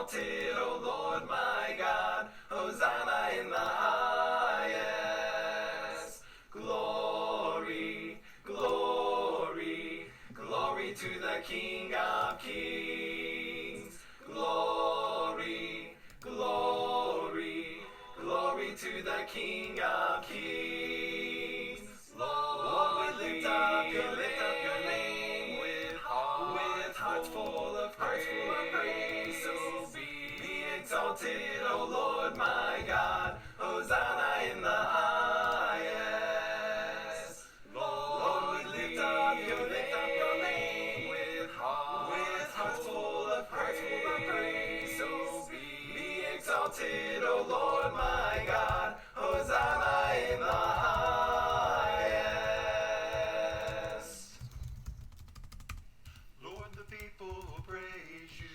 exalted, O Lord my God. Hosanna in the highest. Glory, glory, glory to the King of Kings. Glory, glory, glory to the King of Kings. Lord, we lift up your name with hearts full of praise. So be exalted, O Lord my God. Hosanna in the highest. Lord, we lift up your name with hearts full of praise. So be exalted, O Lord my God. Hosanna in the highest. Lord, the people praise you.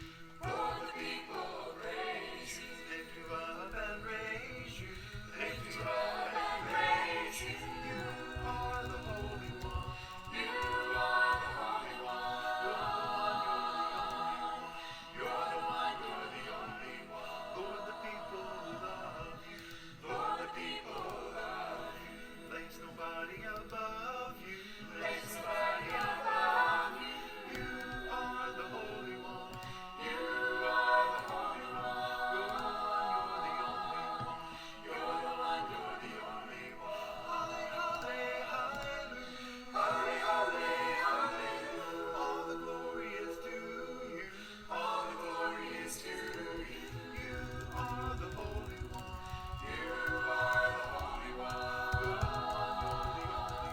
Lord, the people praise you. Lift you up and raise you. Lift you up and praise you. You are the Holy One. You are the Holy One. You're the one, you're the You're the only one, one. you're the only one. Lord, the people love you. Lord, the people love you. Place nobody above you. Place nobody above you. You are the Holy One. You are the Holy One. You're the one, you're the only one. You're the one, you're the only one. Halle, halle, hallelujah. Halle, halle, hallelujah. All the glory is to you. All the glory is to you. You are the Holy One. You are the Holy One. You're the one, you're the only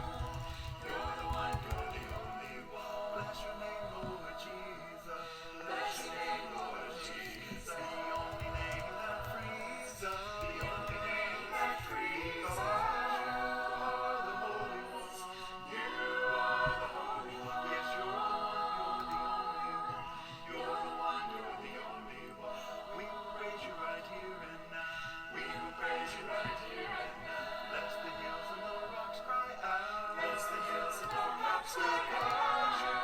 You're the one, you're the only one. Bless your name, Lord Jesus. Bless your name, Lord Jesus. The only name that frees us. The only name that frees You us. are the Holy One. You are the Holy One. Yes, you're the one, you're the only one. You're the one, you're the only one. We will praise you right here and now. We will praise you right here and now. Let the hills and the rocks cry out. Let the hills and the rocks cry out. You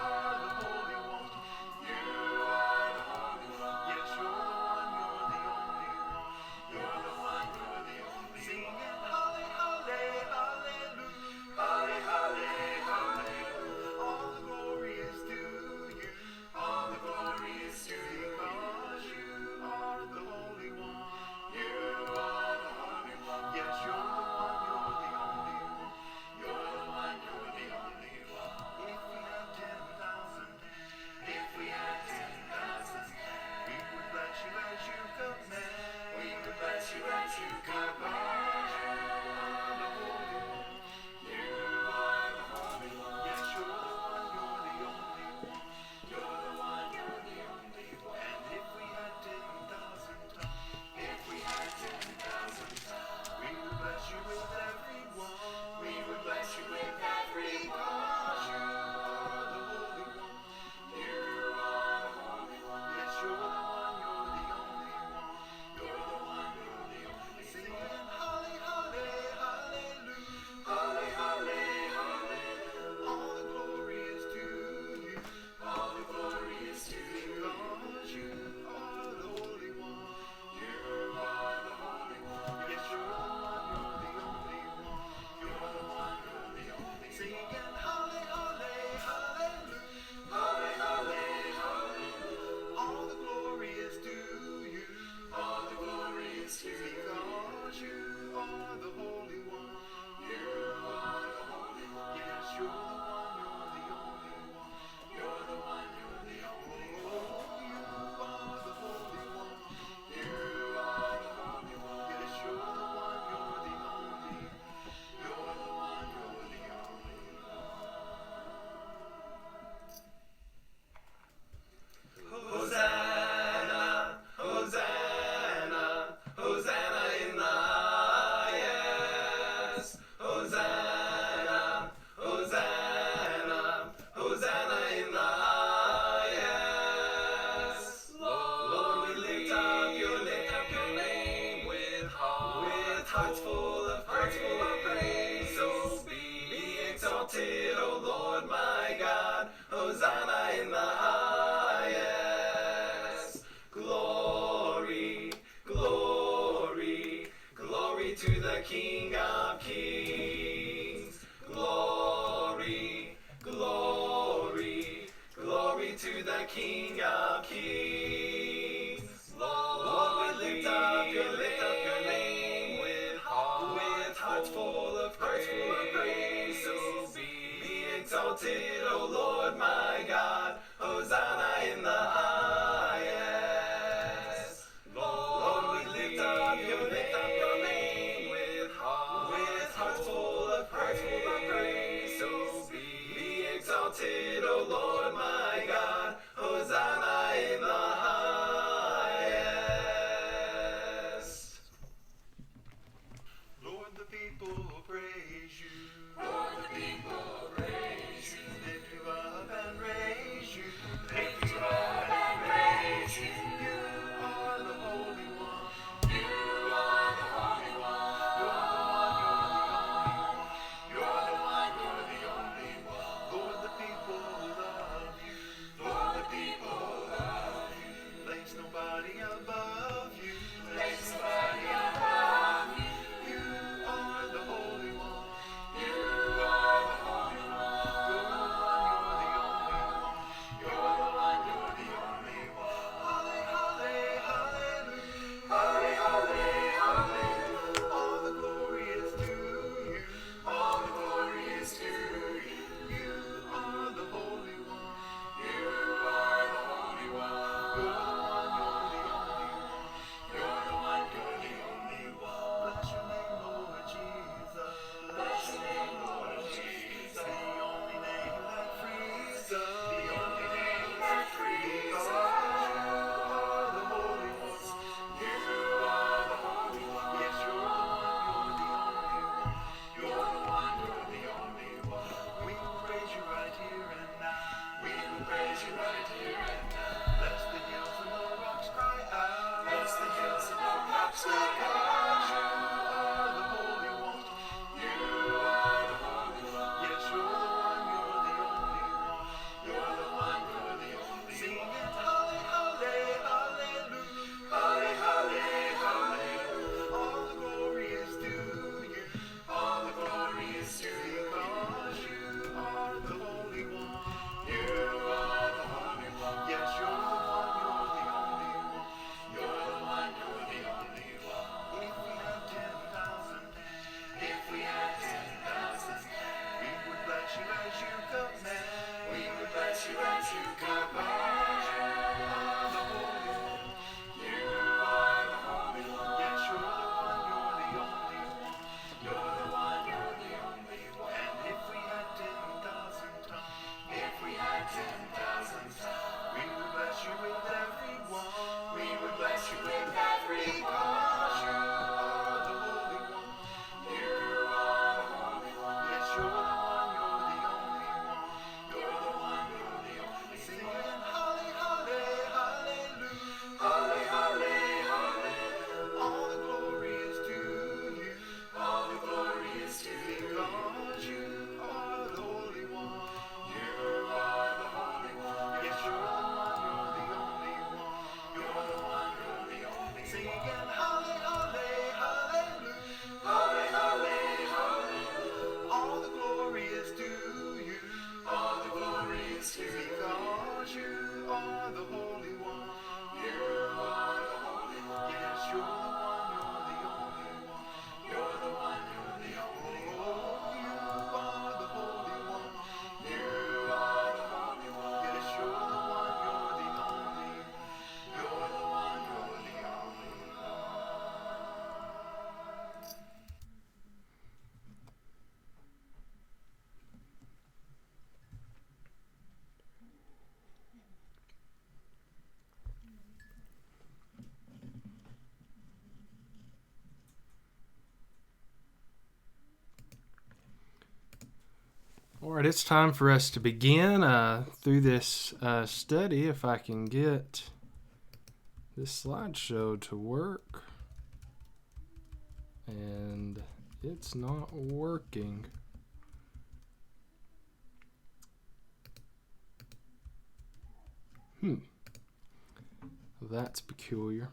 are the Holy One. You are the Holy One. Yes, you're the one, you're the only one. You're the one, you're the only Singing one. halle, halle, hallelujah. Halle, halle, hallelujah. All the glory is to you. All the glory is to you. Because you are the Holy One. You are the Holy One. Yes, you're the one, you're the only one. You're the one, you're the only one. If we had 10,000 If we had 10,000 we would bless you as you command. we would bless you as you command. The Holy One. You are the Holy One. Yes, you're the one, you're the only one. You're the one, you're the only one. And if we had 10,000 tongues, If we had 10,000 tongues, we would bless you with every one. we would bless you with every Because you one. are the Holy One. You are the Holy One. Yes, you're the one, you're the only one. You're the one, you're the only Singing one. halle, halle, hallelujah. Halle, halle, hallelujah. All the glory is to you. All the glory is to you. Because you are the Holy One. You are the Holy One. Yes, you're the one, you're the only one. You're the one, you're the only Singing one. halle, halle, hallelujah. Halle, halle, hallelujah. All the glory is to you. All the glory is to you. Because you are the Holy One. You are the Holy One. Yes, you're the one, you're the only one. You're the one, you're the only one. Oh, you are the Holy One. You are the Holy One. Yes, you're the one, you're the only one. You're the one, you're the only one. Hosanna, Hosanna, Hosanna in the highest. Hosanna, Hosanna, Hosanna in the highest. Lord, we lift up your name with hearts full of praise. So be exalted, O Lord my God. Hosanna in the highest. Glory. above you. There's somebody above you. You are the Holy One. You are the Holy One. You're the one, you're the only one. You're the only one. Halle, halle, hallelujah. Holly, holy, holy. All the glory is to you. All the glory is to you. You are the Holy One. You are the Holy One. You're the one, you're the only one. You're the one, you're the only one. Bless your name, Lord Jesus. Bless your name, Lord Jesus. The only name that frees us. The only name that frees us. Are the Holy One. You are the Holy One. Yes, you're the one, you're the only one. You're the one, you're the only one. We will praise you right here and now. We will praise you right here and now. Bless the hills and the rocks cry out. Bless the hills and the rocks cry Because out. you are the Holy One. You are the Holy One. Yes, you're the one, you're the only one. You're the one, you're the only Sing one. it, halle, halle, hallelujah. Holly, holly, hallelujah. All the glory is to you. All the glory is to you. Because you are the Holy One. You are the Holy One. Yes, you're the one, you're the only one. You're the one, you're the only one. If we had 10,000 hands, If we had 10,000 hands, we would bless you as you command. we would bless you as you command. The Holy One. You are the Holy One. Yes, you're the one, you're the only one. You're the one, you're the only one. And if we had 10,000 tongues, If we had 10,000 tongues, we would bless you with every one. we would bless you with every Because you one. are the Holy One. You are the Holy One. Yes, you're the one, you're the only one. You're the one, you're the only Sing one. it, halle, halle, hallelujah. Holly, holly, hallelujah. All the glory is to you. All the glory is to you. Because you are the Holy One. You are the Holy One. Yes, you're the one, you're the only one. You're the one, you're the only Sing one. again, halle, halle, hallelujah. Holly, holly, hallelujah. All the glory is to you. All the glory is to you. Because you are the Holy One. You are the Holy One. Yes, you're the one, you're the only one. You're the one, you're the only one. Oh, you are the Holy One. You are the Holy One. Yes, you're the one, you're the only one. You're the one, you're the only one. All right, it's time for us to begin through this study. If I can get this slideshow to work. And it's not working. That's peculiar.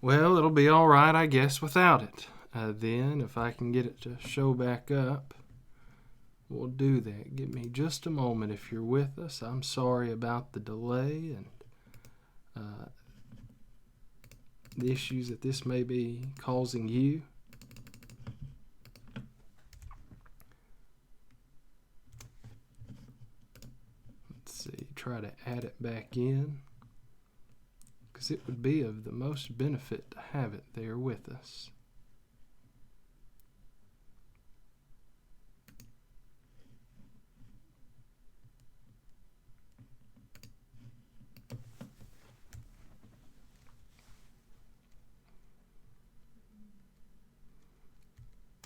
Well, it'll be all right, I guess, without it. Then, if I can get it to show back up, we'll do that. Give me just a moment if you're with us. I'm sorry about the delay and the issues that this may be causing you. Let's see, try to add it back in, because it would be of the most benefit to have it there with us.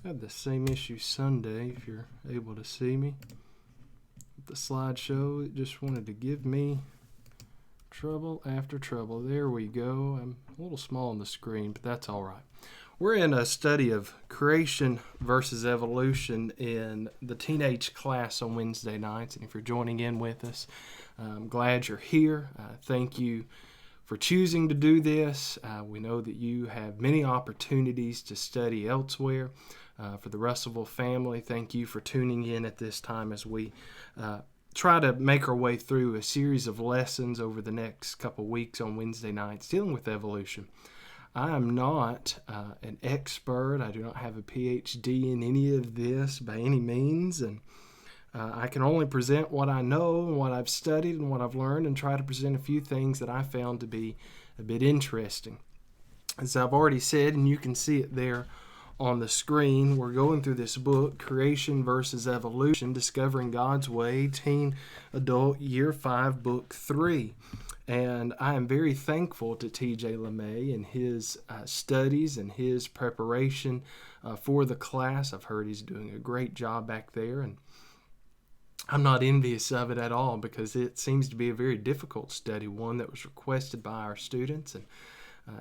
I had the same issue Sunday, if you're able to see me. With the slideshow, it just wanted to give me trouble after trouble. There we go. I'm a little small on the screen, but that's all right. We're in a study of creation versus evolution in the teenage class on Wednesday nights. And if you're joining in with us, I'm glad you're here. Thank you for choosing to do this. We know that you have many opportunities to study elsewhere. For the Russellville family, thank you for tuning in at this time as we try to make our way through a series of lessons over the next couple weeks on Wednesday nights dealing with evolution. I am not an expert. I do not have a PhD in any of this by any means, and I can only present what I know and what I've studied and what I've learned, and try to present a few things that I found to be a bit interesting. As I've already said, and you can see it there on the screen, we're going through this book, Creation versus Evolution, Discovering God's Way, Teen Adult Year 5, Book 3. And I am very thankful to T.J. LeMay and his studies and his preparation for the class. I've heard he's doing a great job back there, and I'm not envious of it at all because it seems to be a very difficult study, one that was requested by our students, and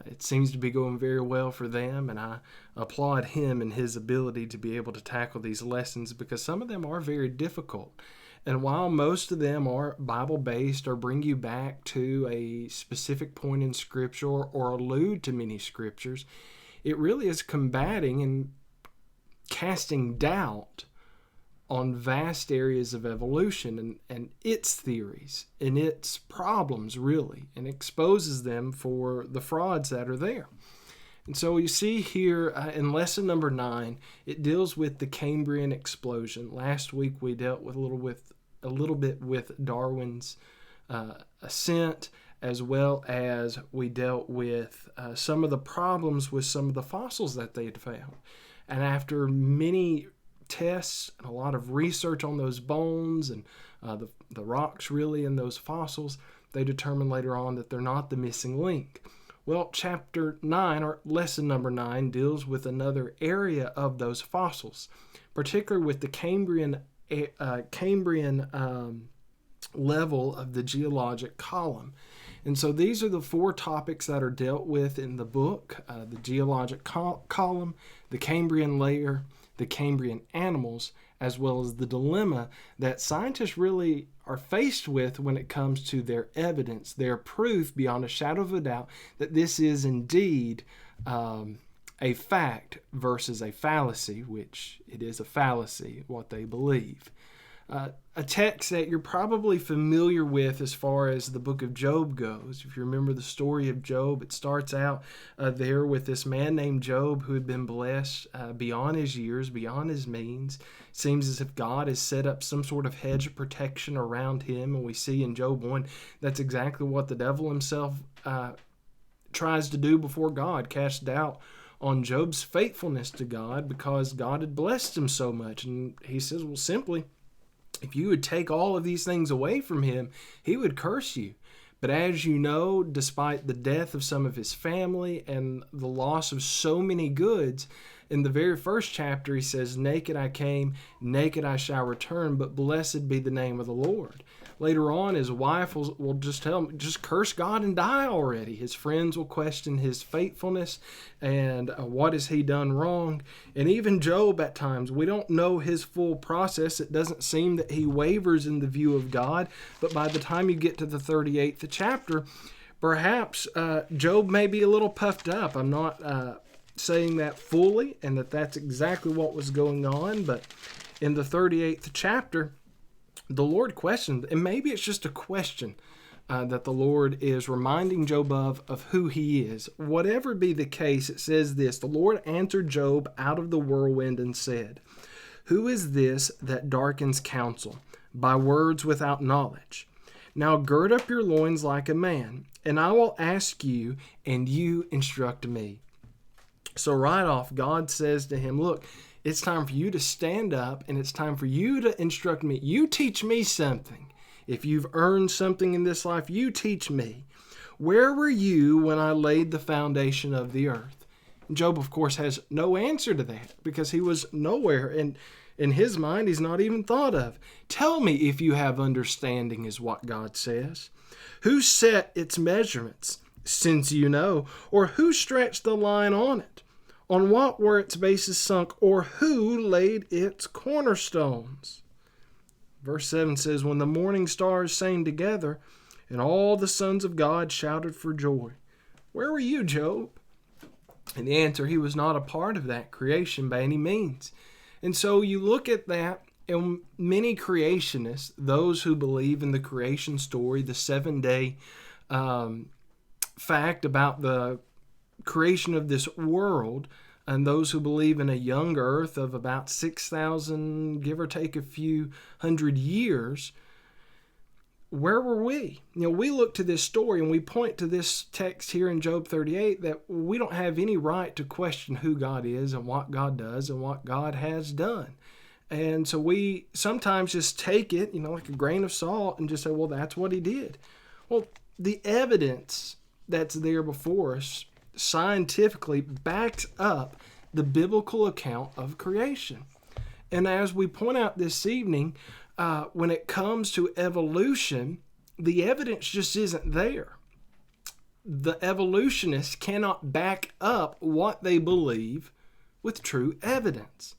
it seems to be going very well for them, and I applaud him and his ability to be able to tackle these lessons because some of them are very difficult. And while most of them are Bible-based or bring you back to a specific point in Scripture or allude to many Scriptures, it really is combating and casting doubt on vast areas of evolution and its theories and its problems, really, and exposes them for the frauds that are there. And so you see here in lesson number 9, it deals with the Cambrian Explosion. Last week we dealt with a little bit with Darwin's ascent, as well as we dealt with some of the problems with some of the fossils that they had found. And after many tests and a lot of research on those bones and the rocks really in those fossils, they determined later on that they're not the missing link. Well, chapter 9, or lesson number 9, deals with another area of those fossils, particularly with the Cambrian level of the geologic column. And so these are the 4 topics that are dealt with in the book: the geologic column, the Cambrian layer, the Cambrian animals, as well as the dilemma that scientists really are faced with when it comes to their evidence, their proof beyond a shadow of a doubt that this is indeed a fact versus a fallacy, which it is a fallacy, what they believe. A text that you're probably familiar with as far as the book of Job goes. If you remember the story of Job, it starts out there with this man named Job who had been blessed beyond his years, beyond his means. It seems as if God has set up some sort of hedge of protection around him, and we see in Job 1 that's exactly what the devil himself tries to do before God, cast doubt on Job's faithfulness to God because God had blessed him so much. And he says, well, simply, if you would take all of these things away from him, he would curse you. But as you know, despite the death of some of his family and the loss of so many goods, in the very first chapter he says, naked I came, naked I shall return, but blessed be the name of the Lord. Later on, his wife will just tell him, just curse God and die already. His friends will question his faithfulness and what has he done wrong. And even Job at times, we don't know his full process. It doesn't seem that he wavers in the view of God. But by the time you get to the 38th chapter, perhaps Job may be a little puffed up. I'm not saying that fully and that's exactly what was going on. But in the 38th chapter, the Lord questioned, and maybe it's just a question that the Lord is reminding Job of who he is. Whatever be the case, it says this: the Lord answered Job out of the whirlwind and said, who is this that darkens counsel by words without knowledge? Now gird up your loins like a man, and I will ask you, and you instruct me. So right off, God says to him, look, it's time for you to stand up, and it's time for you to instruct me. You teach me something. If you've earned something in this life, you teach me. Where were you when I laid the foundation of the earth? And Job, of course, has no answer to that because he was nowhere, and in his mind, he's not even thought of. Tell me if you have understanding, is what God says. Who set its measurements, since you know, or who stretched the line on it? On what were its bases sunk, or who laid its cornerstones? Verse 7 says, when the morning stars sang together, and all the sons of God shouted for joy. Where were you, Job? And the answer, he was not a part of that creation by any means. And so you look at that, and many creationists, those who believe in the creation story, the 7-day fact about the creation of this world, and those who believe in a young earth of about 6,000, give or take a few hundred years, where were we? We look to this story and we point to this text here in Job 38 that we don't have any right to question who God is and what God does and what God has done. And so we sometimes just take it, like a grain of salt and just say, well, that's what he did. Well, the evidence that's there before us scientifically backs up the biblical account of creation. And as we point out this evening, when it comes to evolution, the evidence just isn't there. The evolutionists cannot back up what they believe with true evidence.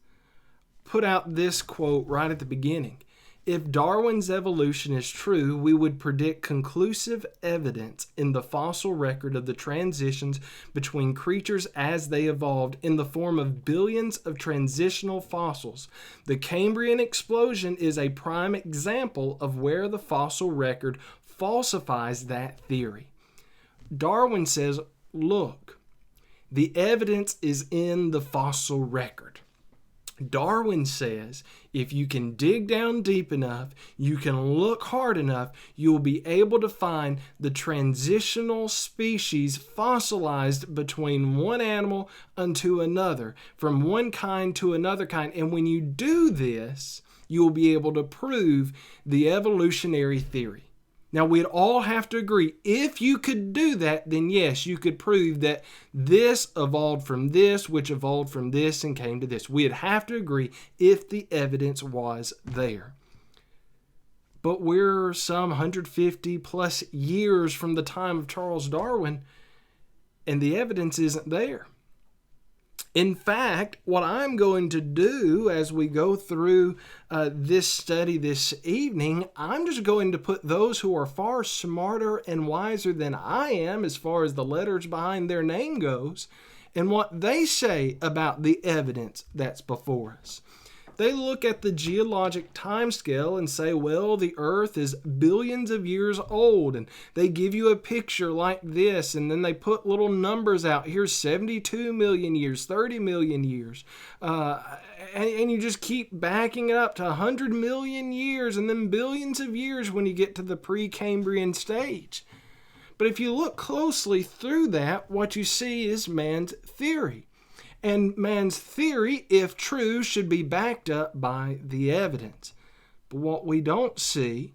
Put out this quote right at the beginning. If Darwin's evolution is true, we would predict conclusive evidence in the fossil record of the transitions between creatures as they evolved in the form of billions of transitional fossils. The Cambrian Explosion is a prime example of where the fossil record falsifies that theory. Darwin says, look, the evidence is in the fossil record. Darwin says if you can dig down deep enough, you can look hard enough, you'll be able to find the transitional species fossilized between one animal unto another, from one kind to another kind. And when you do this, you'll be able to prove the evolutionary theory. Now, we'd all have to agree, if you could do that, then yes, you could prove that this evolved from this, which evolved from this and came to this. We'd have to agree if the evidence was there. But we're some 150 plus years from the time of Charles Darwin, and the evidence isn't there. In fact, what I'm going to do as we go through this study this evening, I'm just going to put those who are far smarter and wiser than I am as far as the letters behind their name goes, and what they say about the evidence that's before us. They look at the geologic timescale and say, well, the earth is billions of years old, and they give you a picture like this, and then they put little numbers out. Here's 72 million years, 30 million years, and you just keep backing it up to 100 million years and then billions of years when you get to the pre-Cambrian stage. But if you look closely through that, what you see is man's theory. And man's theory, if true, should be backed up by the evidence. But what we don't see,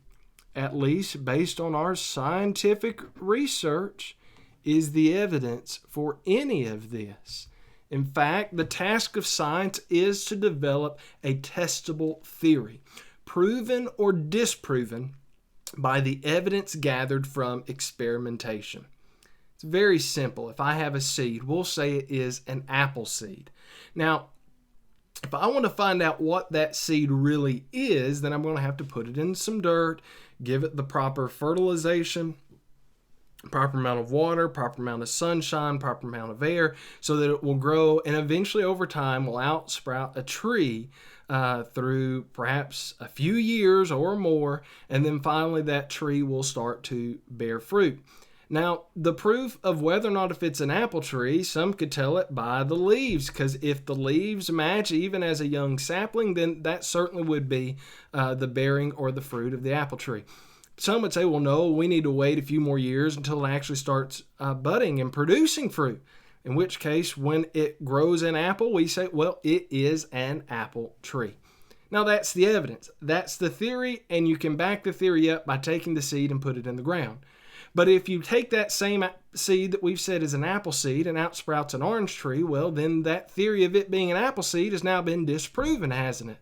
at least based on our scientific research, is the evidence for any of this. In fact, the task of science is to develop a testable theory, proven or disproven by the evidence gathered from experimentation. It's very simple. If I have a seed, we'll say it is an apple seed. Now, if I want to find out what that seed really is, then I'm going to have to put it in some dirt, give it the proper fertilization, proper amount of water, proper amount of sunshine, proper amount of air, so that it will grow and eventually over time will outsprout a tree through perhaps a few years or more, and then finally that tree will start to bear fruit. Now, the proof of whether or not if it's an apple tree, some could tell it by the leaves, because if the leaves match even as a young sapling, then that certainly would be the bearing or the fruit of the apple tree. Some would say, well, no, we need to wait a few more years until it actually starts budding and producing fruit, in which case when it grows an apple, we say, well, it is an apple tree. Now, that's the evidence. That's the theory, and you can back the theory up by taking the seed and put it in the ground. But if you take that same seed that we've said is an apple seed and outsprouts an orange tree, well, then that theory of it being an apple seed has now been disproven, hasn't it?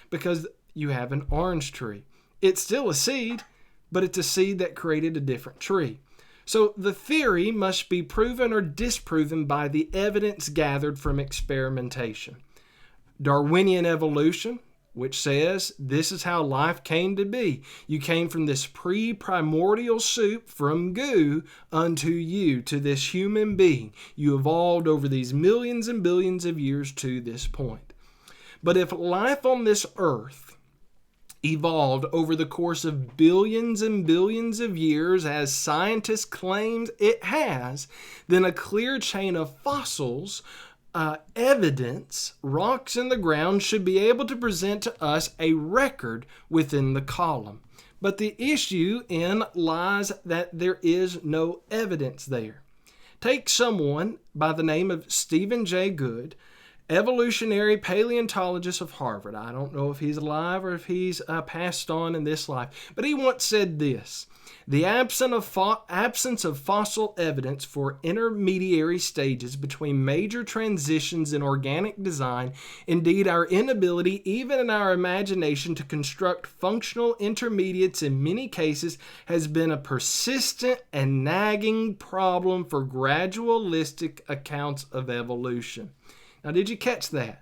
Because you have an orange tree. It's still a seed, but it's a seed that created a different tree. So the theory must be proven or disproven by the evidence gathered from experimentation. Darwinian evolution, which says this is how life came to be. You came from this pre-primordial soup from goo unto you, to this human being. You evolved over these millions and billions of years to this point. But if life on this earth evolved over the course of billions and billions of years, as scientists claim it has, then a clear chain of fossils, evidence, rocks in the ground, should be able to present to us a record within the column. But the issue lies that there is no evidence there. Take someone by the name of Stephen Jay Gould, evolutionary paleontologist of Harvard. I don't know if he's alive or if he's passed on in this life, but he once said this: the absence of fossil evidence for intermediary stages between major transitions in organic design, indeed our inability, even in our imagination, to construct functional intermediates in many cases, has been a persistent and nagging problem for gradualistic accounts of evolution. Now, did you catch that?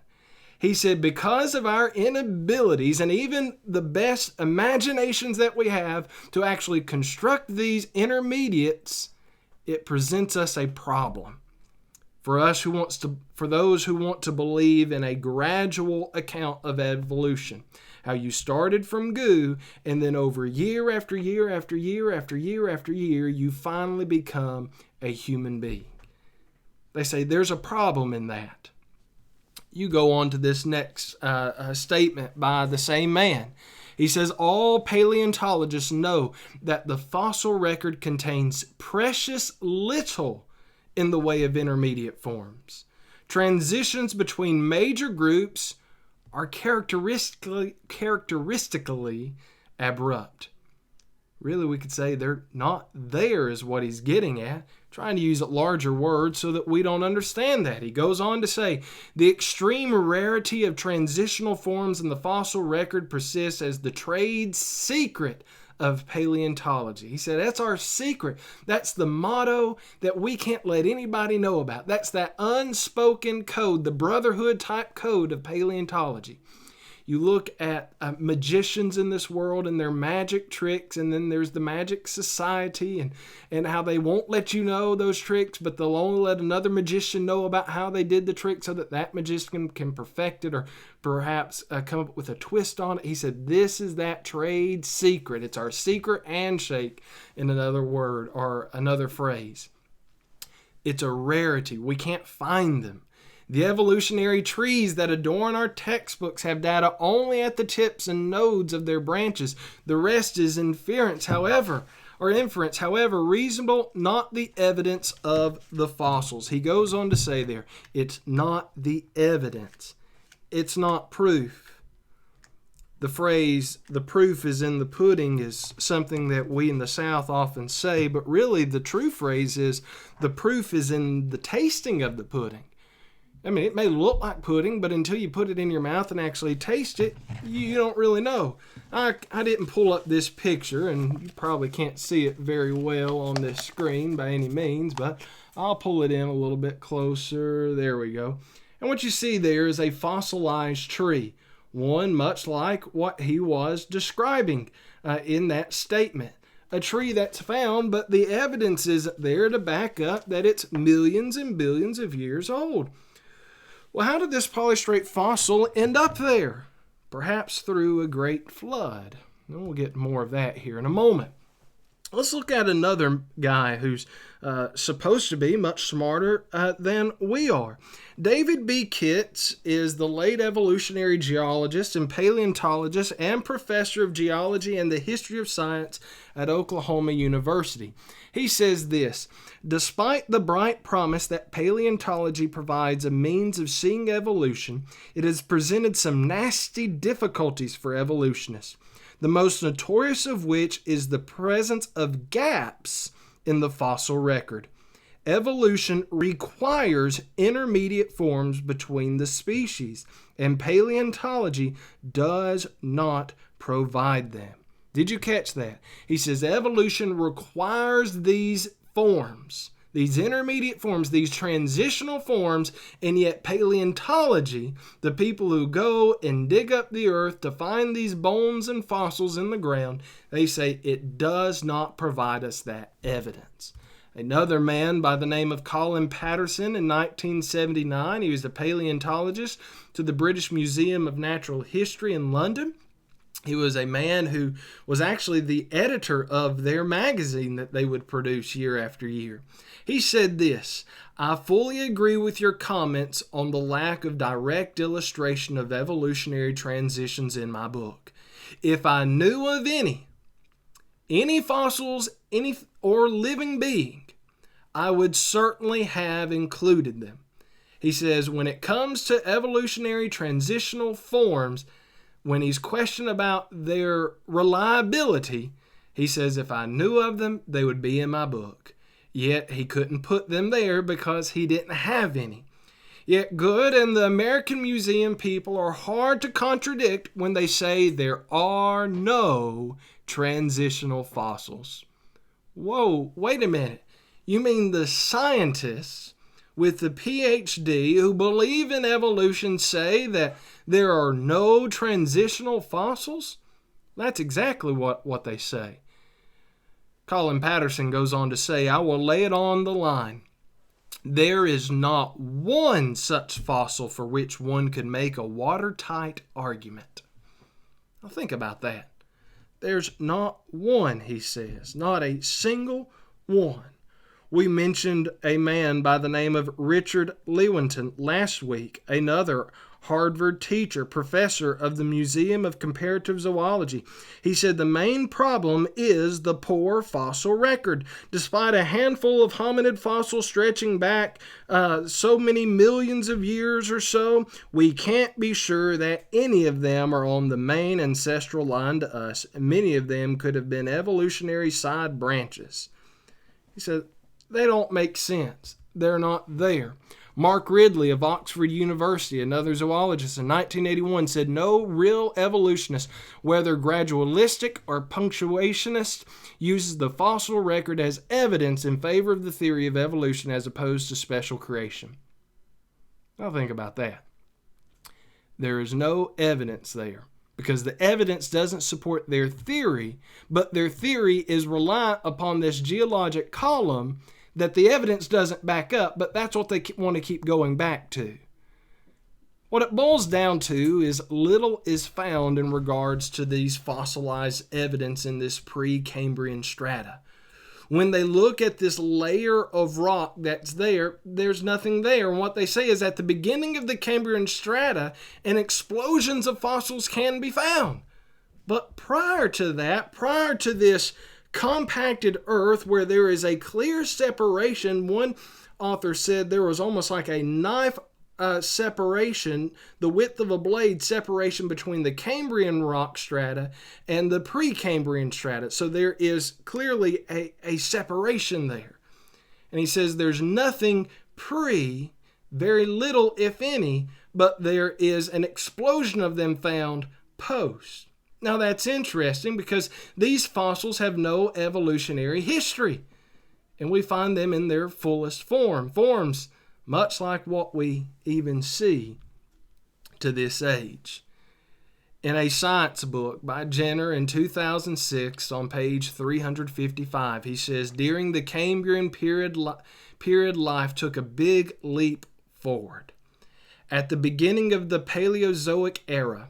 He said, because of our inabilities and even the best imaginations that we have to actually construct these intermediates, it presents us a problem. For those who want to believe in a gradual account of evolution, how you started from goo, and then over year after year after year after year after year, you finally become a human being. They say there's a problem in that. You go on to this next statement by the same man. He says, all paleontologists know that the fossil record contains precious little in the way of intermediate forms. Transitions between major groups are characteristically abrupt. Really, we could say they're not there, is what he's getting at, trying to use larger words so that we don't understand that. He goes on to say, the extreme rarity of transitional forms in the fossil record persists as the trade secret of paleontology. He said, that's our secret. That's the motto that we can't let anybody know about. That's that unspoken code, the brotherhood type code of paleontology. You look at magicians in this world and their magic tricks, and then there's the magic society and how they won't let you know those tricks, but they'll only let another magician know about how they did the trick so that that magician can perfect it or perhaps come up with a twist on it. He said, this is that trade secret. It's our secret handshake, in another word or another phrase. It's a rarity. We can't find them. The evolutionary trees that adorn our textbooks have data only at the tips and nodes of their branches. The rest is inference, however, reasonable, not the evidence of the fossils. He goes on to say there, it's not the evidence. It's not proof. The phrase, the proof is in the pudding, is something that we in the South often say, but really the true phrase is, the proof is in the tasting of the pudding. I mean, it may look like pudding, but until you put it in your mouth and actually taste it, you don't really know. I didn't pull up this picture, and you probably can't see it very well on this screen by any means, but I'll pull it in a little bit closer. There we go. And what you see there is a fossilized tree, one much like what he was describing in that statement. A tree that's found, but the evidence isn't there to back up that it's millions and billions of years old. Well, how did this polystrate fossil end up there? Perhaps through a great flood. And we'll get more of that here in a moment. Let's look at another guy who's supposed to be much smarter than we are. David B. Kitts is the late evolutionary geologist and paleontologist and professor of geology and the history of science at Oklahoma University. He says this: despite the bright promise that paleontology provides a means of seeing evolution, it has presented some nasty difficulties for evolutionists, the most notorious of which is the presence of gaps in the fossil record. Evolution requires intermediate forms between the species, and paleontology does not provide them. Did you catch that? He says evolution requires these forms, these intermediate forms, these transitional forms, and yet paleontology, the people who go and dig up the earth to find these bones and fossils in the ground, they say it does not provide us that evidence. Another man by the name of Colin Patterson in 1979, he was a paleontologist to the British Museum of Natural History in London. He was a man who was actually the editor of their magazine that they would produce year after year. He said this, "I fully agree with your comments on the lack of direct illustration of evolutionary transitions in my book. If I knew of any fossils, or living being, I would certainly have included them." He says, when it comes to evolutionary transitional forms, when he's questioned about their reliability, he says, if I knew of them, they would be in my book. Yet he couldn't put them there because he didn't have any. Yet Gould and the American Museum people are hard to contradict when they say there are no transitional fossils. Whoa, wait a minute. You mean the scientists with the PhD who believe in evolution say that there are no transitional fossils? That's exactly what they say. Colin Patterson goes on to say, I will lay it on the line. There is not one such fossil for which one could make a watertight argument. Now think about that. There's not one, he says, not a single one. We mentioned a man by the name of Richard Lewontin last week, another Harvard teacher, professor of the Museum of Comparative Zoology. He said the main problem is the poor fossil record. Despite a handful of hominid fossils stretching back so many millions of years or so, we can't be sure that any of them are on the main ancestral line to us. Many of them could have been evolutionary side branches. He said, they don't make sense. They're not there. Mark Ridley of Oxford University, another zoologist, in 1981 said no real evolutionist, whether gradualistic or punctuationist, uses the fossil record as evidence in favor of the theory of evolution as opposed to special creation. Now think about that. There is no evidence there because the evidence doesn't support their theory, but their theory is reliant upon this geologic column that the evidence doesn't back up, but that's what they want to keep going back to. What it boils down to is little is found in regards to these fossilized evidence in this pre-Cambrian strata. When they look at this layer of rock that's there, there's nothing there. And what they say is at the beginning of the Cambrian strata, and explosions of fossils can be found. But prior to that, prior to this compacted earth where there is a clear separation, one author said there was almost like a knife separation, the width of a blade separation between the Cambrian rock strata and the pre-Cambrian strata. So there is clearly a separation there. And he says there's nothing pre, very little if any, but there is an explosion of them found post. Now that's interesting because these fossils have no evolutionary history, and we find them in their fullest forms much like what we even see to this age. In a science book by Jenner in 2006 on page 355, he says, during the Cambrian period life took a big leap forward. At the beginning of the Paleozoic Era,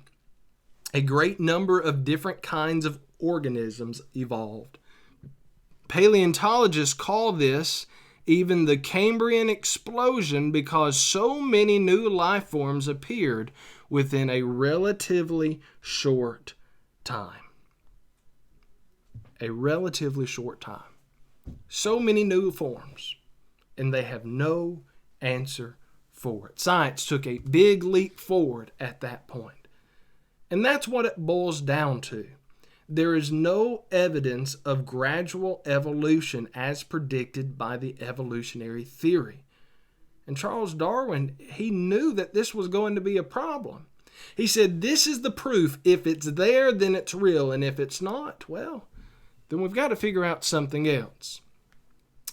a great number of different kinds of organisms evolved. Paleontologists call this even the Cambrian Explosion because so many new life forms appeared within a relatively short time. A relatively short time. So many new forms, and they have no answer for it. Science took a big leap forward at that point. And that's what it boils down to. There is no evidence of gradual evolution as predicted by the evolutionary theory. And Charles Darwin, he knew that this was going to be a problem. He said, this is the proof. If it's there, then it's real. And if it's not, well, then we've got to figure out something else.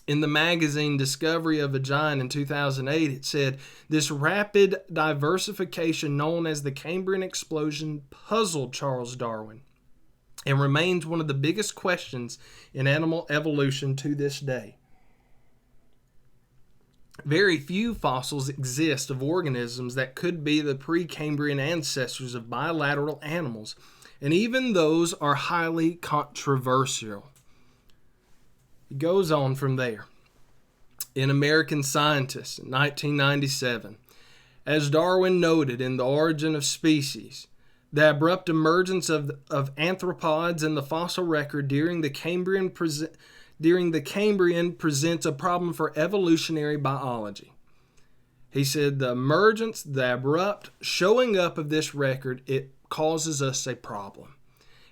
In the magazine Discovery of a Giant in 2008, it said, "This rapid diversification known as the Cambrian Explosion puzzled Charles Darwin and remains one of the biggest questions in animal evolution to this day. Very few fossils exist of organisms that could be the Precambrian ancestors of bilateral animals, and even those are highly controversial." It goes on from there. In American Scientist in 1997, as Darwin noted in The Origin of Species, the abrupt emergence of anthropods in the fossil record during the Cambrian presents a problem for evolutionary biology. He said the emergence, the abrupt showing up of this record, it causes us a problem.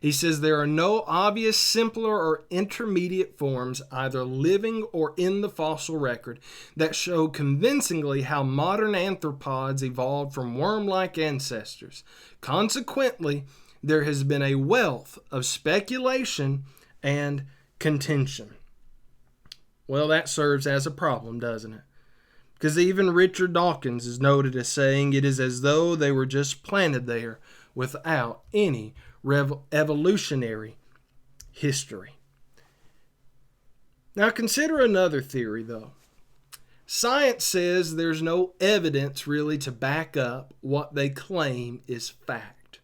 He says there are no obvious simpler or intermediate forms, either living or in the fossil record, that show convincingly how modern anthropods evolved from worm-like ancestors. Consequently, there has been a wealth of speculation and contention. Well, that serves as a problem, doesn't it? Because even Richard Dawkins is noted as saying it is as though they were just planted there without any evolutionary history. Now consider another theory, though. Science says there's no evidence really to back up what they claim is fact.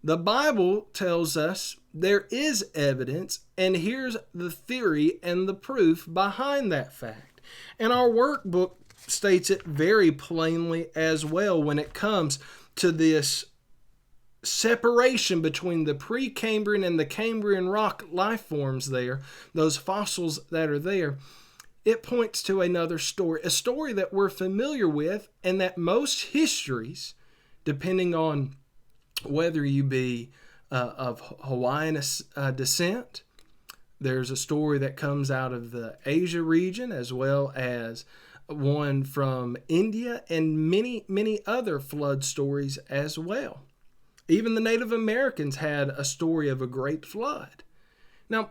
The Bible tells us there is evidence, and here's the theory and the proof behind that fact. And our workbook states it very plainly as well when it comes to this separation between the Precambrian and the Cambrian rock life forms there, those fossils that are there. It points to another story, a story that we're familiar with, and that most histories, depending on whether you be of Hawaiian descent, there's a story that comes out of the Asia region, as well as one from India, and many, many other flood stories as well. Even the Native Americans had a story of a great flood. Now,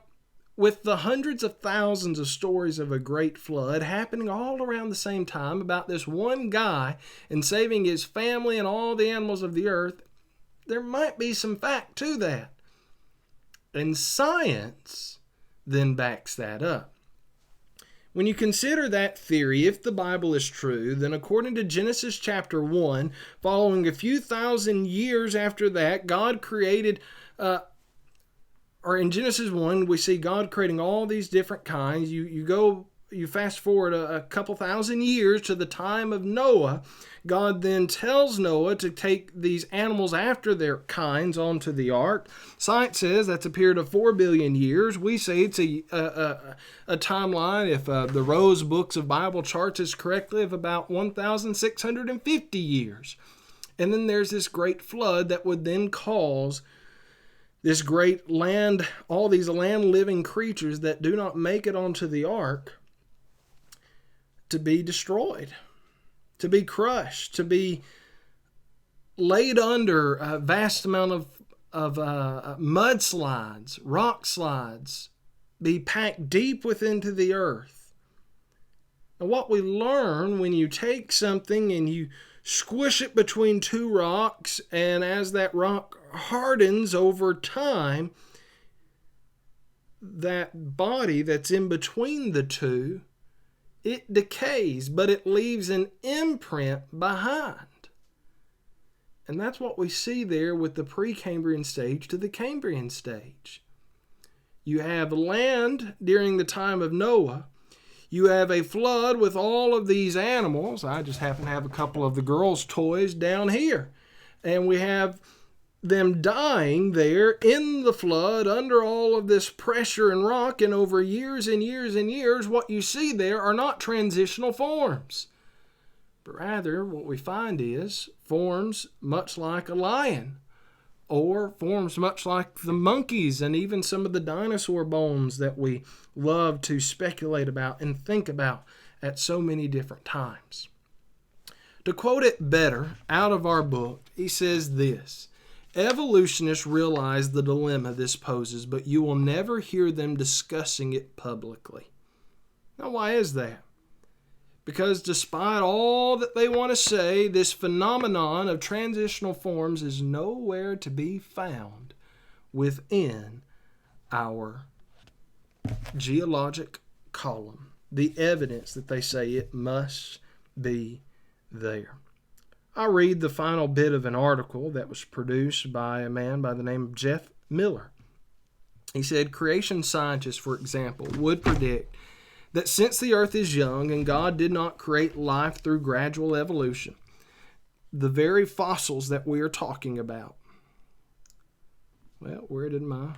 with the hundreds of thousands of stories of a great flood happening all around the same time about this one guy and saving his family and all the animals of the earth, there might be some fact to that. And science then backs that up. When you consider that theory, if the Bible is true, then according to Genesis chapter 1, following a few thousand years after that, God created, or in Genesis 1, we see God creating all these different kinds. You fast forward a couple thousand years to the time of Noah. God then tells Noah to take these animals after their kinds onto the ark. Science says that's a period of 4 billion years. We say it's a timeline, if the Rose Books of Bible charts is correctly, of about 1,650 years. And then there's this great flood that would then cause this great land, all these land-living creatures that do not make it onto the ark, to be destroyed, to be crushed, to be laid under a vast amount of mudslides, rock slides, be packed deep within the earth. Now, what we learn when you take something and you squish it between two rocks, and as that rock hardens over time, that body that's in between the two, it decays, but it leaves an imprint behind. And that's what we see there with the Precambrian stage to the Cambrian stage. You have land during the time of Noah. You have a flood with all of these animals. I just happen to have a couple of the girls' toys down here. And we have them dying there in the flood under all of this pressure and rock, and over years and years and years, what you see there are not transitional forms, but rather what we find is forms much like a lion, or forms much like the monkeys and even some of the dinosaur bones that we love to speculate about and think about at so many different times. To quote it better out of our book, he says this: "Evolutionists realize the dilemma this poses, but you will never hear them discussing it publicly." Now, why is that? Because despite all that they want to say, this phenomenon of transitional forms is nowhere to be found within our geologic column. The evidence that they say it must be there. I'll read the final bit of an article that was produced by a man by the name of Jeff Miller. He said, creation scientists, for example, would predict that since the earth is young and God did not create life through gradual evolution, the very fossils that we are talking about, well, where did my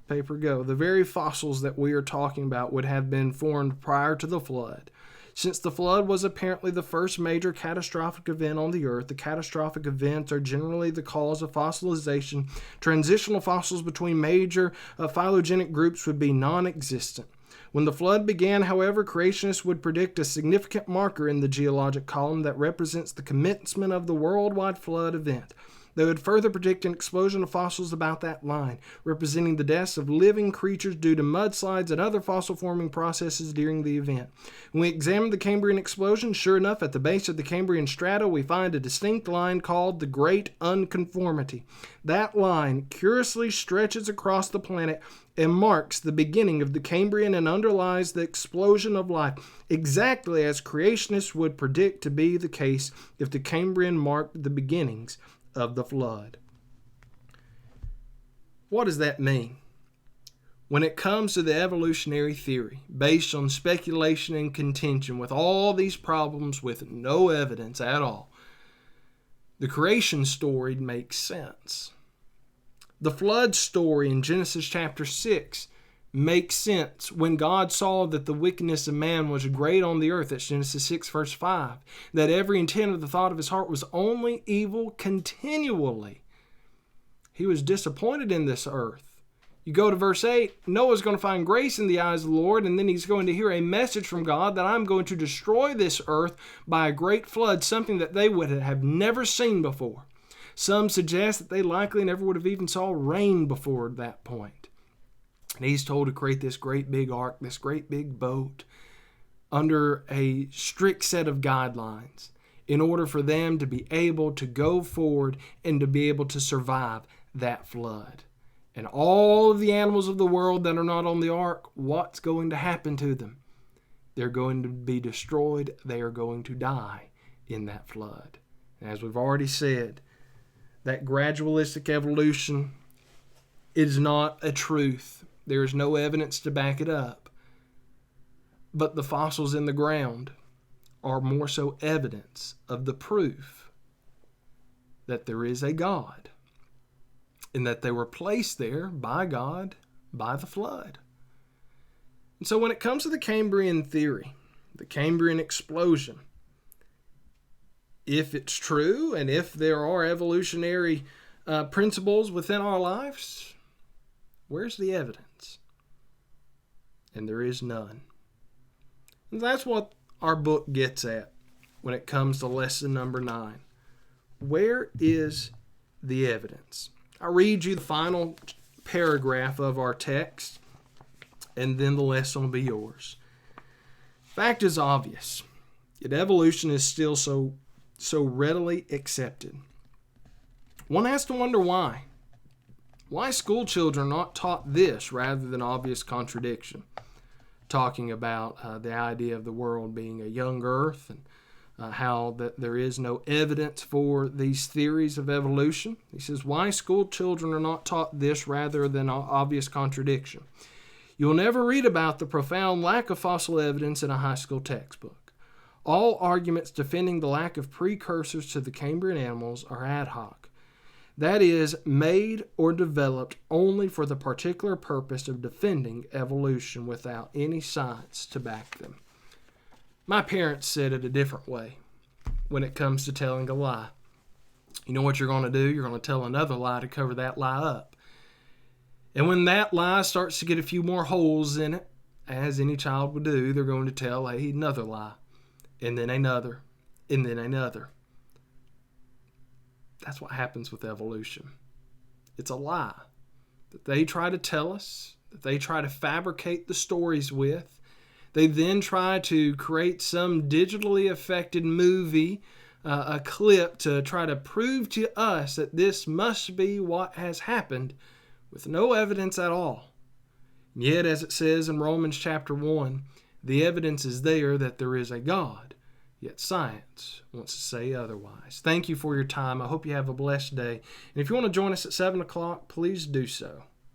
paper go? The very fossils that we are talking about would have been formed prior to the flood. Since the flood was apparently the first major catastrophic event on the earth, the catastrophic events are generally the cause of fossilization. Transitional fossils between major phylogenetic groups would be non-existent. When the flood began, however, creationists would predict a significant marker in the geologic column that represents the commencement of the worldwide flood event. They would further predict an explosion of fossils about that line, representing the deaths of living creatures due to mudslides and other fossil-forming processes during the event. When we examine the Cambrian Explosion, sure enough, at the base of the Cambrian strata, we find a distinct line called the Great Unconformity. That line curiously stretches across the planet and marks the beginning of the Cambrian and underlies the explosion of life, exactly as creationists would predict to be the case if the Cambrian marked the beginnings of the flood. What does that mean? When it comes to the evolutionary theory, based on speculation and contention, with all these problems with no evidence at all, the creation story makes sense. The flood story in Genesis chapter 6 makes sense when God saw that the wickedness of man was great on the earth. That's Genesis 6 verse 5. That every intent of the thought of his heart was only evil continually. He was disappointed in this earth. You go to verse 8, Noah's going to find grace in the eyes of the Lord, and then he's going to hear a message from God that I'm going to destroy this earth by a great flood, something that they would have never seen before. Some suggest that they likely never would have even saw rain before that point. And he's told to create this great big ark, this great big boat, under a strict set of guidelines in order for them to be able to go forward and to be able to survive that flood. And all of the animals of the world that are not on the ark, what's going to happen to them? They're going to be destroyed. They are going to die in that flood. And as we've already said, that gradualistic evolution is not a truth. There is no evidence to back it up. But the fossils in the ground are more so evidence of the proof that there is a God and that they were placed there by God by the flood. And so when it comes to the Cambrian theory, the Cambrian explosion, if it's true and if there are evolutionary principles within our lives, where's the evidence? And there is none. And that's what our book gets at when it comes to lesson number 9. Where is the evidence? I'll read you the final paragraph of our text, and then the lesson will be yours. Fact is obvious, yet evolution is still so readily accepted. One has to wonder why. Why school children are not taught this rather than obvious contradiction. Talking about the idea of the world being a young earth and how that there is no evidence for these theories of evolution. He says, why school children are not taught this rather than obvious contradiction. You'll never read about the profound lack of fossil evidence in a high school textbook. All arguments defending the lack of precursors to the Cambrian animals are ad hoc. That is, made or developed only for the particular purpose of defending evolution without any science to back them. My parents said it a different way when it comes to telling a lie. You know what you're going to do? You're going to tell another lie to cover that lie up. And when that lie starts to get a few more holes in it, as any child would do, they're going to tell another lie, and then another, and then another. That's what happens with evolution. It's a lie that they try to tell us, that they try to fabricate the stories with, They then try to create some digitally affected movie, a clip to try to prove to us that this must be what has happened with no evidence at all. Yet, as it says in Romans chapter 1, the evidence is there that there is a God, yet science wants to say otherwise. Thank you for your time. I hope you have a blessed day. And if you want to join us at 7 o'clock, please do so.